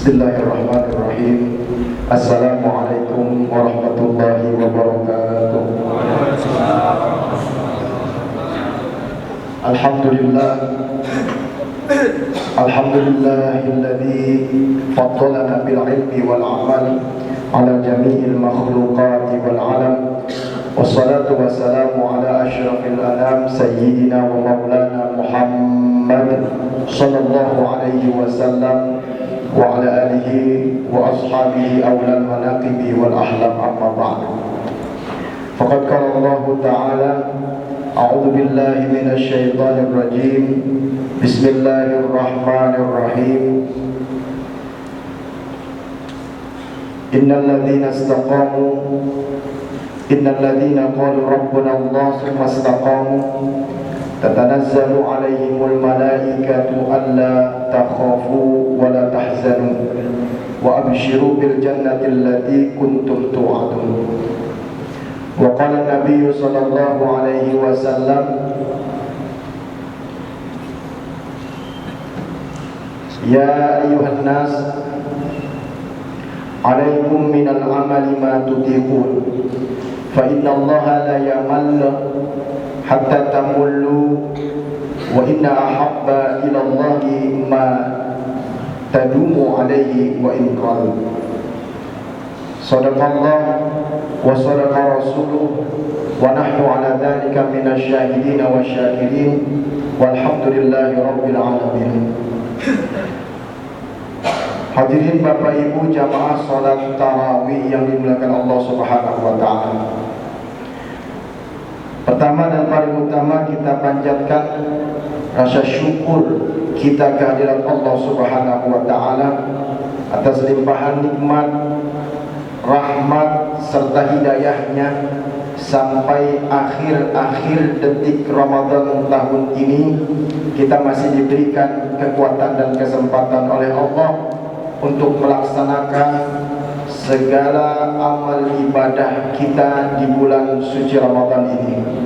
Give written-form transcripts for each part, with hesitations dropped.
Bismillahirrahmanirrahim. Assalamualaikum warahmatullahi wabarakatuh. Alhamdulillah. Alhamdulillahilladzi faddalana bil ilmi wal amal ala jami'il makhluqati wal alam. Wassalatu wassalamu ala asyrafil anam sayyidina wa maulana Muhammad sallallahu alaihi wasallam wa ala alihi wa ashabihi awlal manaqibi wal ahlam amma ba'd. Faqad qala Allah ta'ala a'udzu billahi minasy syaithanir rajim. Bismillahirrahmanirrahim. Innal ladzina qalu rabbuna Allah tsumma istaqamu tatanazzalu 'alaihimul malaikatu alla takhafu wa la tahzanu wa abshiru bil jannati allati kuntum tu'adun. Wa qala an-nabiy sallallahu alaihi wasallam, ya ayyuhan nas, alaikum minal amali ma tutiqun, fa inna allaha la yamallu hatta tamullu, wa inna ahabba ila allahi ma tadumu alaihi wa in qal. Sadaqallah wa sadaqa rasuluh wa nahnu ala dhalika minasy syahidin wa syakirin walhamdulillahi rabbil alamin. Hadirin Bapak Ibu jamaah salat tarawih yang dimuliakan Allah Subhanahu wa taala. Pertama dan paling utama kita panjatkan rasa syukur kita kehadirat Allah Subhanahu wa taala atas limpahan nikmat, rahmat serta hidayahnya sampai akhir-akhir detik Ramadan tahun ini kita masih diberikan kekuatan dan kesempatan oleh Allah untuk melaksanakan segala amal ibadah kita di bulan suci Ramadan ini.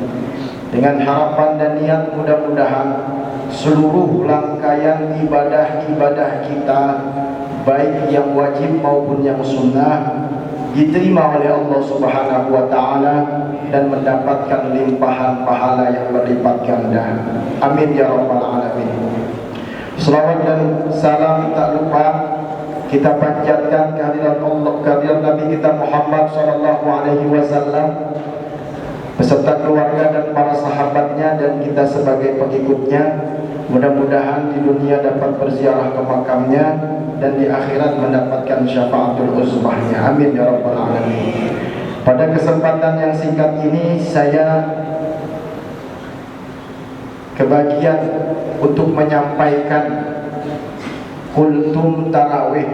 Dengan harapan dan niat mudah-mudahan seluruh rangkaian ibadah-ibadah kita, baik yang wajib maupun yang sunnah, diterima oleh Allah Subhanahu wa taala dan mendapatkan limpahan pahala yang berlipat ganda. Amin ya rabbal alamin. Selawat dan salam tak lupa kita panjatkan kehadirat Allah, kehadirat Nabi kita Muhammad sallallahu alaihi wasallam beserta keluarga dan para sahabatnya dan kita sebagai pengikutnya. Mudah-mudahan di dunia dapat berziarah ke makamnya dan di akhirat mendapatkan syafaatul uzmahnya. Amin ya rabbal alamin. Pada kesempatan yang singkat ini saya kebagian untuk menyampaikan kultum tarawih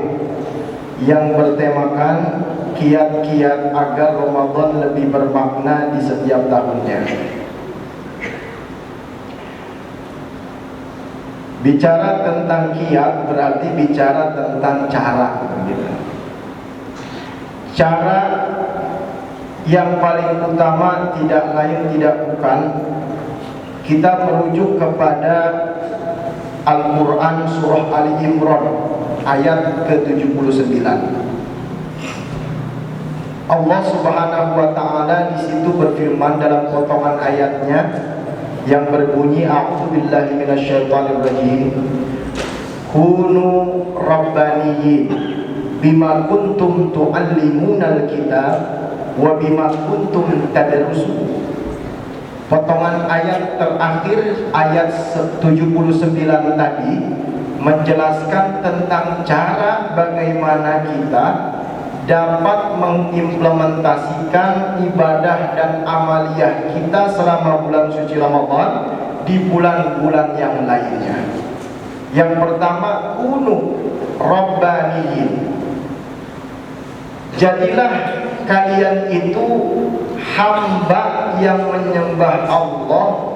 yang bertemakan kiat-kiat agar Ramadan lebih bermakna di setiap tahunnya. Bicara tentang kiat berarti bicara tentang cara, gitu. Cara yang paling utama tidak lain tidak bukan kita merujuk kepada Al-Quran surah Ali Imran ayat ke-79. Allah Subhanahu wa taala di situ berfirman dalam potongan ayatnya yang berbunyi a'udzubillahi minasyaitonir rajim, kunu rabbaniyyin bima kuntum tu'allimunal kitab wa bima kuntum tadrusun. Potongan ayat terakhir ayat 79 tadi menjelaskan tentang cara bagaimana kita dapat mengimplementasikan ibadah dan amaliyah kita selama bulan suci Ramadan di bulan-bulan yang lainnya. Yang pertama, kunu rabbaniyin. Jadilah kalian itu hamba yang menyembah Allah,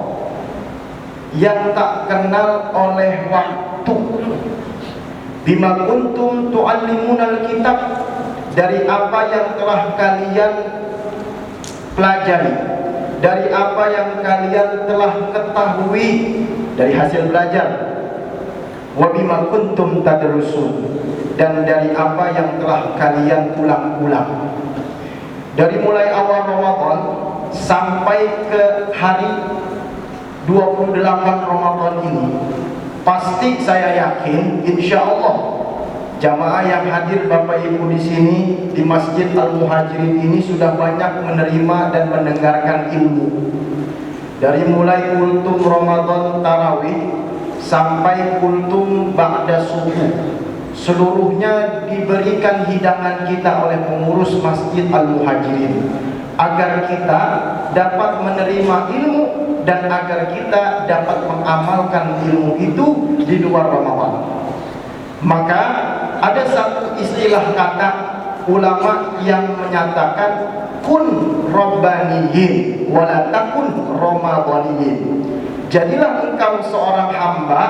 yang tak kenal oleh waktu. Bima kuntum tu'allimunal kitab, dari apa yang telah kalian pelajari, dari apa yang kalian telah ketahui dari hasil belajar. Wa bima kuntum tadrusun, dan dari apa yang telah kalian ulang-ulang. Dari mulai awal Ramadan sampai ke hari 28 Ramadan ini, pasti saya yakin insya Allah jamaah yang hadir Bapak Ibu di sini di Masjid Al-Muhajirin ini sudah banyak menerima dan mendengarkan ilmu. Dari mulai kultum Ramadan Tarawih sampai kultum Ba'da Subuh, seluruhnya diberikan hidangan kita oleh pengurus Masjid Al-Muhajirin agar kita dapat menerima ilmu dan agar kita dapat mengamalkan ilmu itu di luar Ramadan. Maka ada satu istilah kata ulama yang menyatakan kun rabbaniyin wala takun ramadhaniyin. Jadilah engkau seorang hamba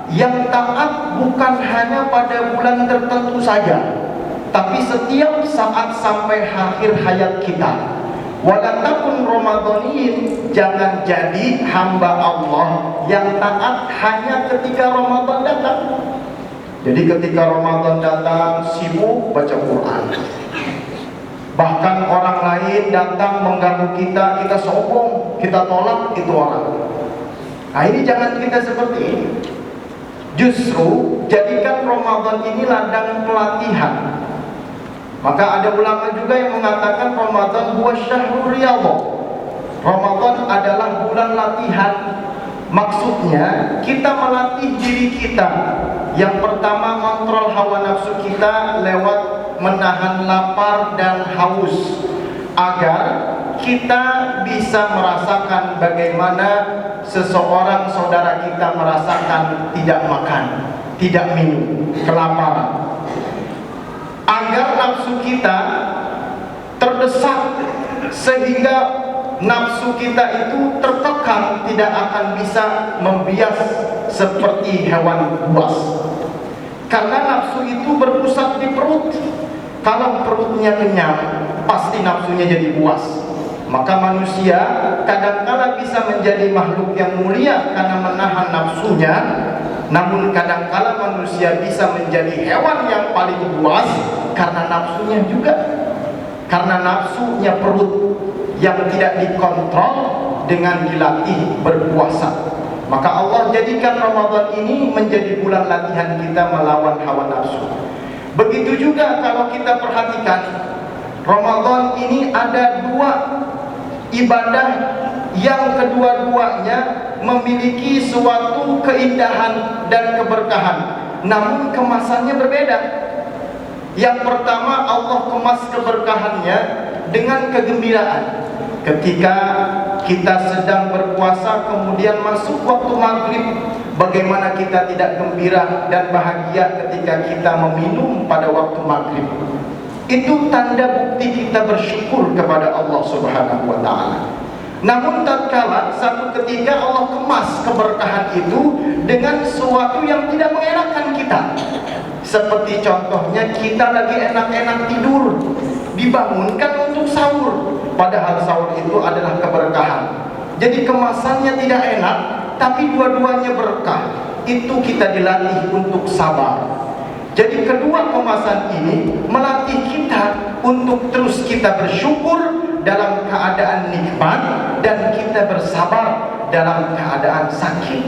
yang taat bukan hanya pada bulan tertentu saja, tapi setiap saat sampai akhir hayat kita. Wala takun ramadhaniyin, jangan jadi hamba Allah yang taat hanya ketika Ramadan datang. Jadi ketika Ramadan datang sibuk baca Quran. Bahkan orang lain datang mengganggu kita, kita sombong, kita tolak itu orang. Nah ini jangan kita seperti ini. Justru jadikan Ramadan ini ladang pelatihan. Maka ada ulama juga yang mengatakan Ramadan huwa syahrul riyadhah. Ramadan adalah bulan latihan. Maksudnya kita melatih diri kita. Yang pertama, kontrol hawa nafsu kita lewat menahan lapar dan haus, agar kita bisa merasakan bagaimana seseorang saudara kita merasakan tidak makan, tidak minum, kelaparan. Agar nafsu kita terdesak sehingga nafsu kita itu tertekan, tidak akan bisa membias seperti hewan buas. Karena nafsu itu berpusat di perut. Kalau perutnya kenyang, pasti nafsunya jadi buas. Maka manusia kadangkala bisa menjadi makhluk yang mulia karena menahan nafsunya. Namun kadangkala manusia bisa menjadi hewan yang paling buas karena nafsunya juga. Karena nafsunya perut yang tidak dikontrol dengan dilatih berpuasa. Maka Allah jadikan Ramadan ini menjadi bulan latihan kita melawan hawa nafsu. Begitu juga kalau kita perhatikan, Ramadan ini ada dua ibadah yang kedua-duanya memiliki suatu keindahan dan keberkahan, namun kemasannya berbeda. Yang pertama, Allah kemas keberkahannya dengan kegembiraan. Ketika kita sedang berpuasa kemudian masuk waktu maghrib, bagaimana kita tidak gembira dan bahagia ketika kita meminum pada waktu maghrib. Itu tanda bukti kita bersyukur kepada Allah Subhanahu wa ta'ala. Namun tatkala satu ketika Allah kemas keberkahan itu dengan sesuatu yang tidak mengenakan kita. Seperti contohnya kita lagi enak-enak tidur, dibangunkan untuk sahur, padahal sahur itu adalah keberkahan. Jadi kemasannya tidak enak, tapi dua-duanya berkah. Itu kita dilatih untuk sabar. Jadi kedua kemasan ini melatih kita untuk terus kita bersyukur dalam keadaan nikmat dan kita bersabar dalam keadaan sakit.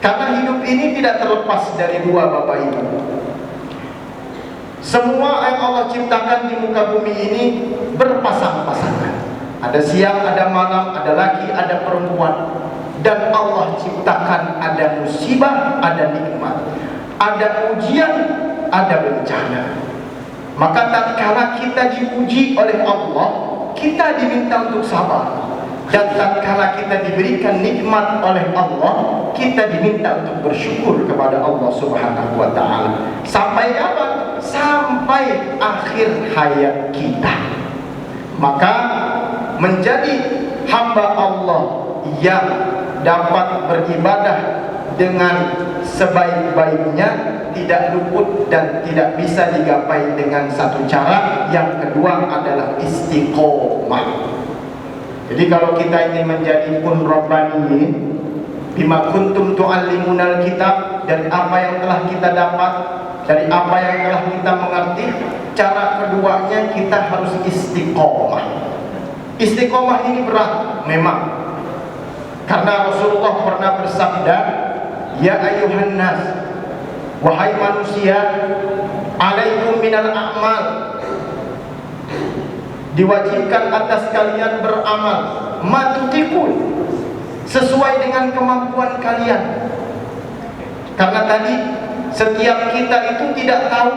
Karena hidup ini tidak terlepas dari dua, Bapak Ibu. Semua yang Allah ciptakan di muka bumi ini berpasang-pasangan. Ada siang, ada malam, ada laki, ada perempuan. Dan Allah ciptakan ada musibah, ada nikmat, ada ujian, ada bencana. Maka tatkala kita diuji oleh Allah, kita diminta untuk sabar. Dan tatkala kita diberikan nikmat oleh Allah, kita diminta untuk bersyukur kepada Allah Subhanahu wa ta'ala. Sampai kapan? Sampai akhir hayat kita. Maka menjadi hamba Allah yang dapat beribadah dengan sebaik-baiknya tidak luput dan tidak bisa digapai dengan satu cara. Yang kedua adalah istiqomah. Jadi kalau kita ingin menjadi kun rabbaniyin bima kuntum tu'allimunal kitab, dari apa yang telah kita dapat dari apa yang telah kita mengerti. Cara keduanya kita harus istiqomah. Istiqomah ini berat memang, karena Rasulullah pernah bersabda, ya ayuhan nas, wahai manusia, alaikum minal a'mal, diwajibkan atas kalian beramal, matutikun, sesuai dengan kemampuan kalian. Karena tadi setiap kita itu tidak tahu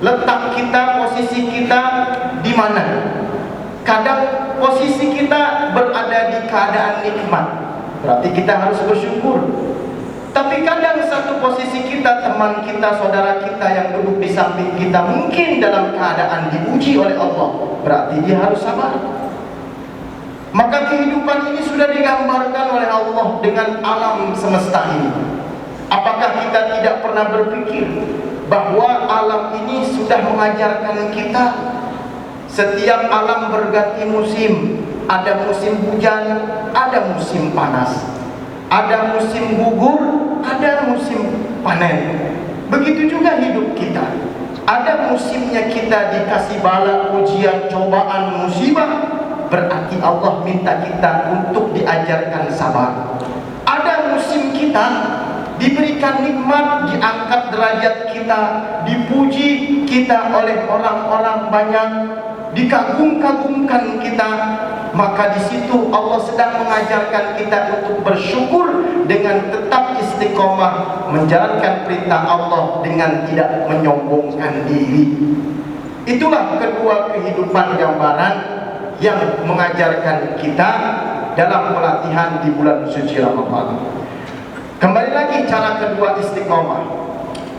letak kita, posisi kita di mana. Kadang posisi kita berada di keadaan nikmat, berarti kita harus bersyukur. Tapi kadang satu posisi kita, teman kita, saudara kita yang duduk di samping kita mungkin dalam keadaan diuji oleh Allah, berarti dia harus sabar. Maka kehidupan ini sudah digambarkan oleh Allah dengan alam semesta ini. Apakah kita tidak pernah berpikir bahwa alam ini sudah mengajarkan kita setiap alam berganti musim? Ada musim hujan, ada musim panas, ada musim gugur, ada musim panen. Begitu juga hidup kita. Ada musimnya kita dikasih bala, ujian, cobaan, musibah, berarti Allah minta kita untuk diajarkan sabar. Ada musim kita diberikan nikmat, diangkat derajat kita, dipuji kita oleh orang-orang banyak, dikagum-kagumkan kita. Maka di situ Allah sedang mengajarkan kita untuk bersyukur dengan tetap istiqomah menjalankan perintah Allah dengan tidak menyombongkan diri. Itulah kedua kehidupan gambaran yang mengajarkan kita dalam pelatihan di bulan suci Ramadan. Kembali lagi cara kedua istiqomah.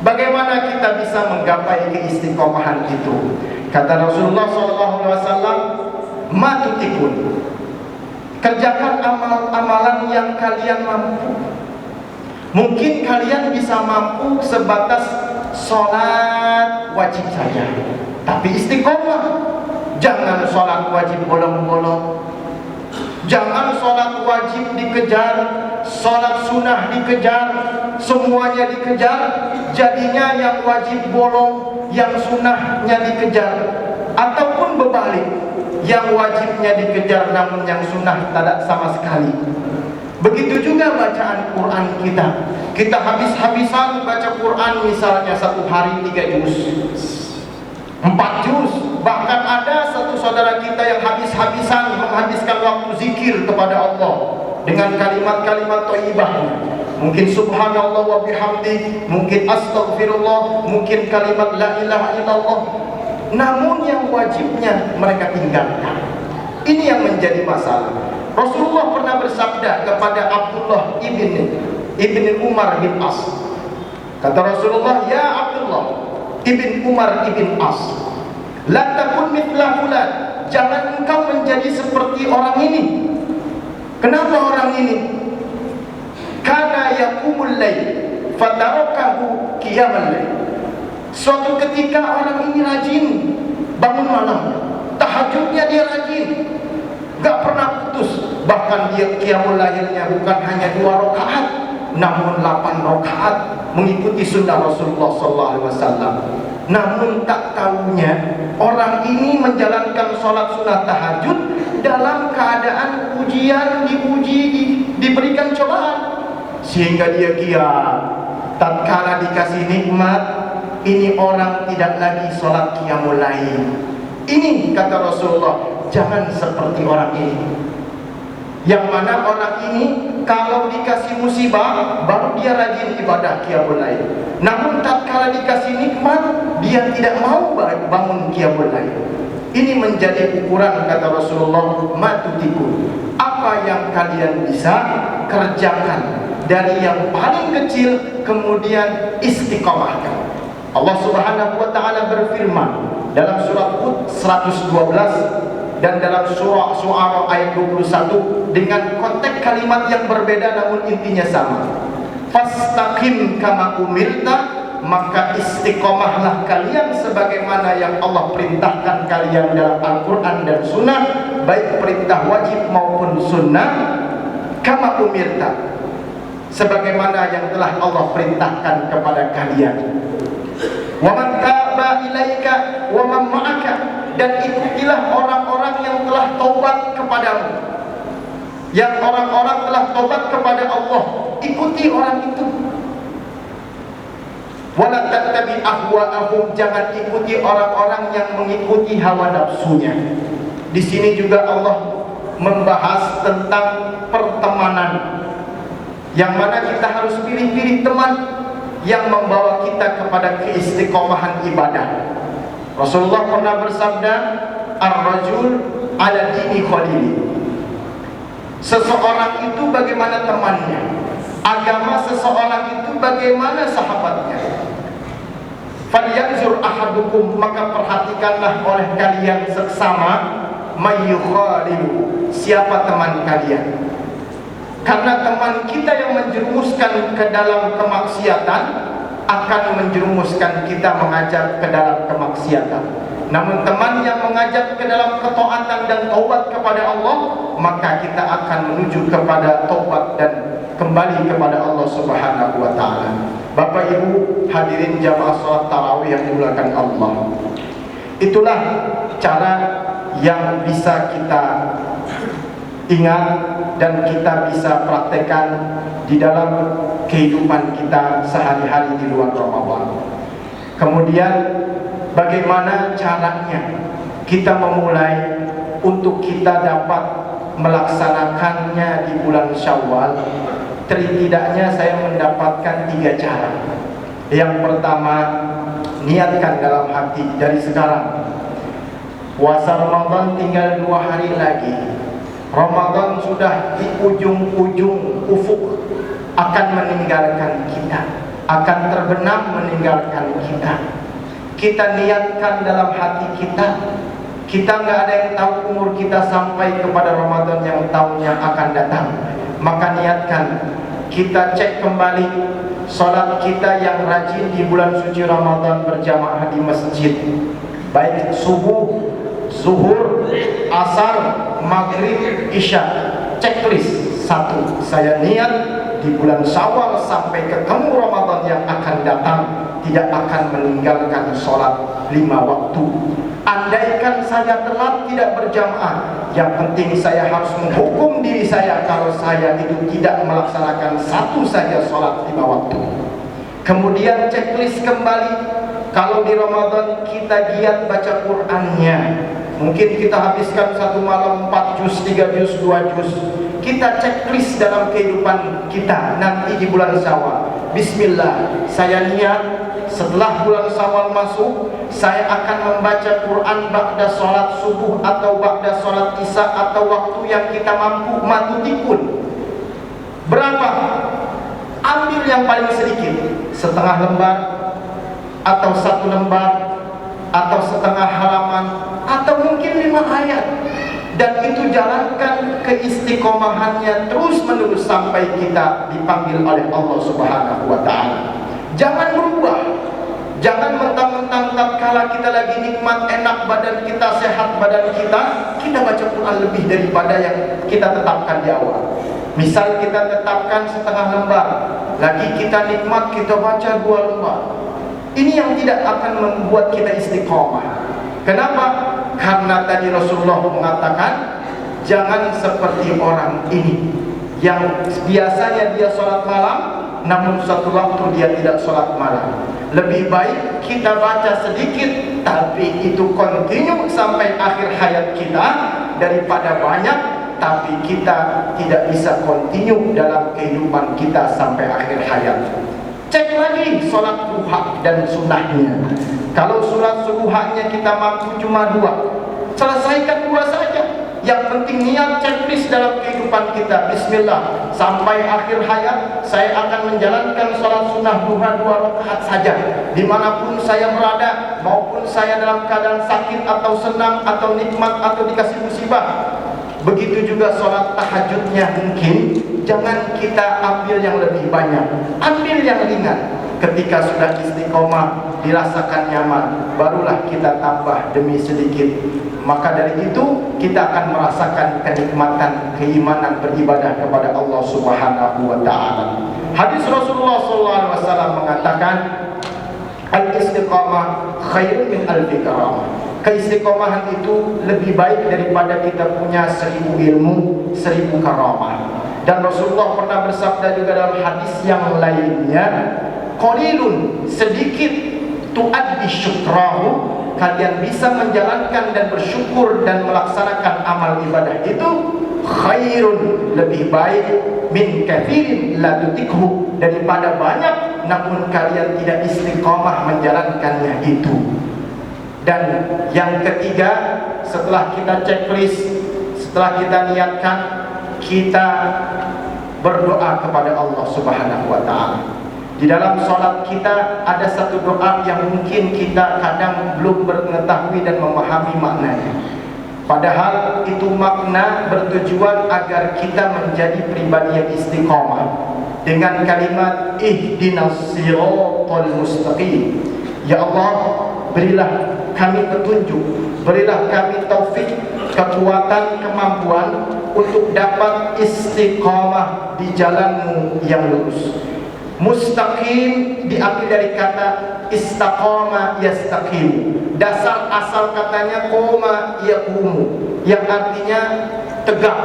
Bagaimana kita bisa menggapai keistiqomahan itu? Kata Rasulullah SAW, matutikun, kerjakan amal-amalan yang kalian mampu. Mungkin kalian bisa mampu sebatas sholat wajib saja, tapi istiqomah. Jangan sholat wajib bolong-bolong, jangan sholat wajib dikejar, sholat sunnah dikejar, semuanya dikejar. Jadinya yang wajib bolong, yang sunnahnya dikejar. Ataupun berbalik, yang wajibnya dikejar namun yang sunnah tidak sama sekali. Begitu juga bacaan Quran kita. Kita habis-habisan baca Quran, misalnya satu hari 3 juz, 4 juz. Bahkan ada satu saudara kita yang habis-habisan menghabiskan waktu zikir kepada Allah dengan kalimat-kalimat thayyibah. Mungkin subhanallah wa bihamdi, mungkin astaghfirullah, mungkin kalimat la ilaha illallah. Namun yang wajibnya mereka tinggalkan. Ini yang menjadi masalah. Rasulullah pernah bersabda kepada Abdullah ibn Umar bin As. Kata Rasulullah, ya Abdullah ibn Umar ibn As, la takun mithla fulan, jangan engkau menjadi seperti orang ini. Kenapa orang ini? Kana yaqumul lail fatarakahu qiyamal lail. Suatu ketika orang ini rajin bangun malam, tahajudnya dia rajin, gak pernah putus. Bahkan dia qiyamul lailnya bukan hanya 2 rakaat, namun 8 rakaat mengikuti sunnah Rasulullah SAW. Namun tak tahunya orang ini menjalankan sholat sunnah tahajud dalam keadaan ujian, diberikan cobaan, sehingga dia qiyam. Tatkala dikasih nikmat, ini orang tidak lagi sholat qiyamul lail. Ini kata Rasulullah, jangan seperti orang ini. Yang mana orang ini kalau dikasih musibah baru dia rajin ibadah qiyamul lail. Namun tatkala dikasih nikmat dia tidak mau bangun qiyamul lail. Ini menjadi ukuran kata Rasulullah, matutiku. Apa yang kalian bisa kerjakan dari yang paling kecil kemudian istiqomahkan. Allah Subhanahu wa taala berfirman dalam surat Hud 112 dan dalam surah Syu'ara ayat 21 dengan konteks kalimat yang berbeda namun intinya sama. Fastaqim kama umirta, maka istiqomahlah kalian sebagaimana yang Allah perintahkan kalian dalam Al-Quran dan Sunnah, baik perintah wajib maupun sunnah. Kama umirta, sebagaimana yang telah Allah perintahkan kepada kalian. Wa man taba ilaika wa man ma'aka, dan ikutilah orang-orang yang telah taubat kepadamu. Yang orang-orang telah taubat kepada Allah, ikuti orang itu. Wala tattabi ahwa'ahum, jangan ikuti orang-orang yang mengikuti hawa nafsunya. Di sini juga Allah membahas tentang pertemanan, yang mana kita harus pilih-pilih teman yang membawa kita kepada keistiqomahan ibadah. Rasulullah pernah bersabda, ar-rajul ala dini khalili. Seseorang itu bagaimana temannya, agama seseorang itu bagaimana sahabatnya. Falyanzur ahadukum, maka perhatikanlah oleh kalian seksama, mayyukhalilu, siapa teman kalian. Karena teman kita yang menjerumuskan ke dalam kemaksiatan akan menjerumuskan kita mengajak ke dalam kemaksiatan. Namun teman yang mengajak ke dalam ketaatan dan taubat kepada Allah, maka kita akan menuju kepada taubat dan kembali kepada Allah Subhanahu wa taala. Bapak Ibu hadirin jamaah salat tarawih yang dimuliakan Allah. Itulah cara yang bisa kita ingat dan kita bisa praktekkan di dalam kehidupan kita sehari-hari di luar Ramadan. Kemudian bagaimana caranya kita memulai untuk kita dapat melaksanakannya di bulan Syawal? Setidaknya saya mendapatkan 3 cara. Yang pertama, niatkan dalam hati dari sekarang. Puasa Ramadan tinggal 2 hari lagi. Ramadan sudah di ujung-ujung ufuk, akan meninggalkan kita, akan terbenam meninggalkan kita. Kita niatkan dalam hati kita. Kita nggak ada yang tahu umur kita sampai kepada Ramadan yang tahunnya akan datang. Maka niatkan, kita cek kembali salat kita yang rajin di bulan suci Ramadan berjamaah di masjid, baik subuh, zuhur, asar, maghrib, isya. Checklist 1, saya niat di bulan Syawal sampai ketemu Ramadan yang akan datang tidak akan meninggalkan sholat 5 waktu. Andaikan saya telat tidak berjamaah, yang penting saya harus menghukum diri saya kalau saya itu tidak melaksanakan 1 saja sholat 5 waktu. Kemudian checklist kembali, kalau di Ramadan kita giat baca Qur'annya, mungkin kita habiskan 1 malam 4 juz, 3 juz, 2 juz. Kita checklist dalam kehidupan kita nanti di bulan Syawal. Bismillah, saya niat setelah bulan Syawal masuk, saya akan membaca Quran ba'da sholat subuh atau ba'da sholat isya atau waktu yang kita mampu, matutikun. Berapa? Ambil yang paling sedikit, setengah lembar atau 1 lembar atau setengah halaman atau mungkin 5 ayat, dan itu jalankan keistiqomahannya terus menerus sampai kita dipanggil oleh Allah Subhanahu wa taala. Jangan berubah. Jangan mentang-mentang tatkala kita lagi nikmat, enak badan kita, sehat badan kita baca Quran lebih daripada yang kita tetapkan di awal. Misal kita tetapkan setengah lembar, lagi kita nikmat kita baca 2 lembar. Ini yang tidak akan membuat kita istiqomah. Kenapa? Karena tadi Rasulullah mengatakan, jangan seperti orang ini yang biasanya dia sholat malam, namun suatu waktu dia tidak sholat malam. Lebih baik kita baca sedikit tapi itu continue sampai akhir hayat kita, daripada banyak tapi kita tidak bisa continue dalam kehidupan kita sampai akhir hayat. Cek lagi sholat duha dan sunnahnya. Kalau sholat duhanya kita mampu cuma 2, selesaikan 2 saja. Yang penting niat, checklist dalam kehidupan kita. Bismillah, sampai akhir hayat saya akan menjalankan sholat sunnah duha 2 rakaat saja, dimanapun saya berada, maupun saya dalam keadaan sakit atau senang atau nikmat atau dikasih musibah. Begitu juga sholat tahajudnya, mungkin jangan kita ambil yang lebih banyak, ambil yang ringan. Ketika sudah istiqomah, dirasakan nyaman, barulah kita tambah demi sedikit. Maka dari itu kita akan merasakan kenikmatan keimanan beribadah kepada Allah Subhanahu wa taala. Hadis Rasulullah SAW mengatakan, Al-istiqamah khairun min alfi karamah. Keistiqomahan itu lebih baik daripada kita punya 1000 ilmu, 1000 karamah. Dan Rasulullah pernah bersabda juga dalam hadis yang lainnya, qalilun, sedikit, tuaddi syukrahu, kalian bisa menjalankan dan bersyukur dan melaksanakan amal ibadah itu, khairun, lebih baik, min kathirin la tutikhu, daripada banyak namun kalian tidak istiqamah menjalankannya itu. Dan yang ketiga, setelah kita checklist, setelah kita niatkan, kita berdoa kepada Allah Subhanahu wa ta'ala. Di dalam sholat kita ada satu doa yang mungkin kita kadang belum mengetahui dan memahami maknanya. Padahal itu makna bertujuan agar kita menjadi pribadi yang istiqamah. Dengan kalimat ihdinas siratal mustaqim. Ya Allah, berilah kami petunjuk, berilah kami taufik, kekuatan, kemampuan untuk dapat istiqamah di jalan-Mu yang lurus. Mustaqim diambil dari kata istaqama yastaqim. Dasar asal katanya koma yaqumu, yang artinya tegak,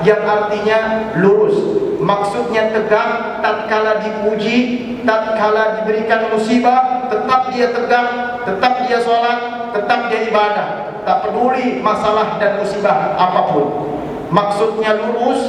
yang artinya lurus. Maksudnya tegak tatkala dipuji, tatkala diberikan musibah, tetap dia tegak, tetap dia sholat, tetap dia ibadah, tak peduli masalah dan musibah apapun. Maksudnya lurus,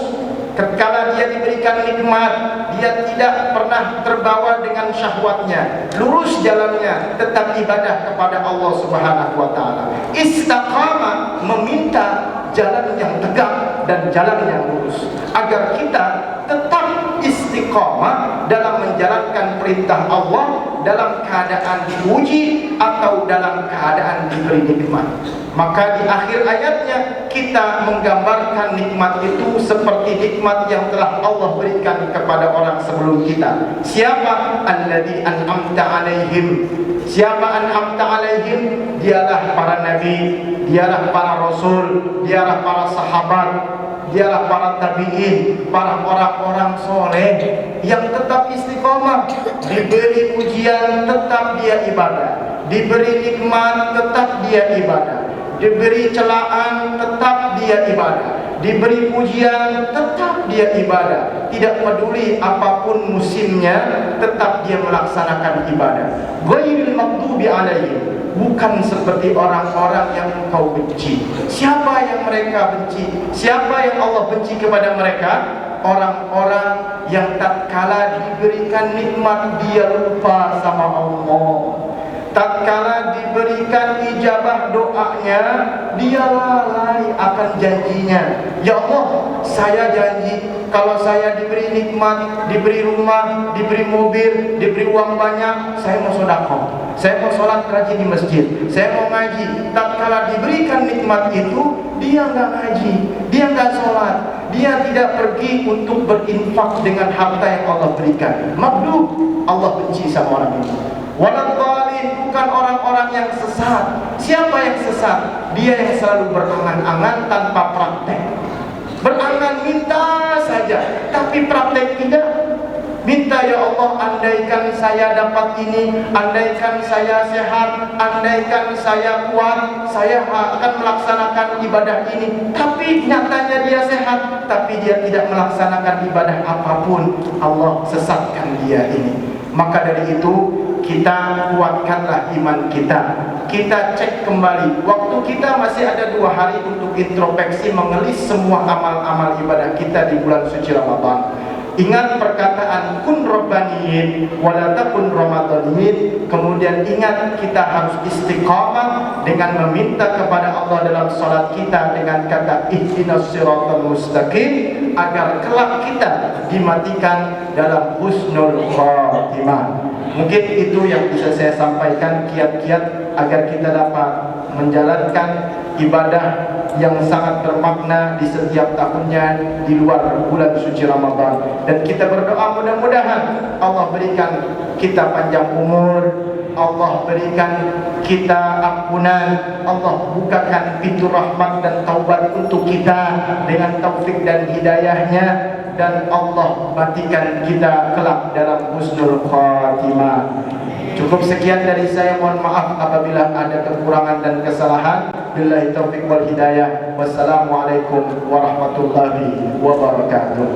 tatkala dia diberikan nikmat, dia tidak pernah terbawa dengan syahwatnya, lurus jalannya, tetap ibadah kepada Allah Subhanahu wa ta'ala. Istiqamah meminta jalan yang tegak dan jalan yang lurus, agar kita tetap istiqamah dalam menjalankan perintah Allah, dalam keadaan diuji atau dalam keadaan diberi nikmat. Maka di akhir ayatnya kita menggambarkan nikmat itu seperti nikmat yang telah Allah berikan kepada orang sebelum kita. Siapa? Alladzi an'amta alaihim. Siapa an'amta alaihim? Dialah para nabi, dialah para rasul, dialah para sahabat, dialah para tabi'in, para orang-orang soleh yang tetap istiqomah. Diberi ujian tetap dia ibadah, diberi nikmat tetap dia ibadah, diberi celaan tetap dia ibadah, diberi pujian tetap dia ibadah. Tidak peduli apapun musimnya, tetap dia melaksanakan ibadah. Ghairil maghdubi alaihim, bukan seperti orang-orang yang engkau benci. Siapa yang mereka benci? Siapa yang Allah benci kepada mereka? Orang-orang yang tatkala diberikan nikmat dia lupa sama Allah. Tatkala diberikan ijabah doanya, dia lalai akan janjinya. Ya Allah, saya janji kalau saya diberi nikmat, diberi rumah, diberi mobil, diberi uang banyak, saya mau sedekah, saya mau sholat rajin di masjid, saya mau ngaji. Tatkala diberikan nikmat itu, dia nggak ngaji, dia nggak sholat, dia tidak pergi untuk berinfak dengan harta yang Allah berikan. Maghdub, Allah benci sama orang ini. Waladhdallin, bukan orang-orang yang sesat. Siapa yang sesat? Dia yang selalu berangan-angan tanpa praktek. Berangan minta saja, tapi praktek tidak. Minta, ya Allah, andaikan saya dapat ini, andaikan saya sehat, andaikan saya kuat, saya akan melaksanakan ibadah ini. Tapi nyatanya dia sehat, tapi dia tidak melaksanakan ibadah apapun. Allah sesatkan dia ini. Maka dari itu, kita kuatkanlah iman kita. Kita cek kembali. Waktu kita masih ada 2 hari untuk introspeksi, mengelis semua amal-amal ibadah kita di bulan suci Ramadan. Ingat perkataan kun rabbaniyin wala takun ramadaniyin. Kemudian ingat kita harus istiqamah dengan meminta kepada Allah dalam salat kita dengan kata ihdinas siratal mustaqim, agar kelak kita dimatikan dalam husnul khatimah. Mungkin itu yang bisa saya sampaikan, kiat-kiat agar kita dapat menjalankan ibadah yang sangat bermakna di setiap tahunnya di luar bulan suci Ramadan. Dan kita berdoa mudah-mudahan Allah berikan kita panjang umur, Allah berikan kita ampunan, Allah bukakan pintu rahmat dan taubat untuk kita dengan taufik dan hidayahnya. dan Allah matikan kita kelak dalam husnul khatimah. Cukup sekian dari saya, mohon maaf apabila ada kekurangan dan kesalahan. Billahi taufiq wal hidayah. Wassalamualaikum warahmatullahi wabarakatuh.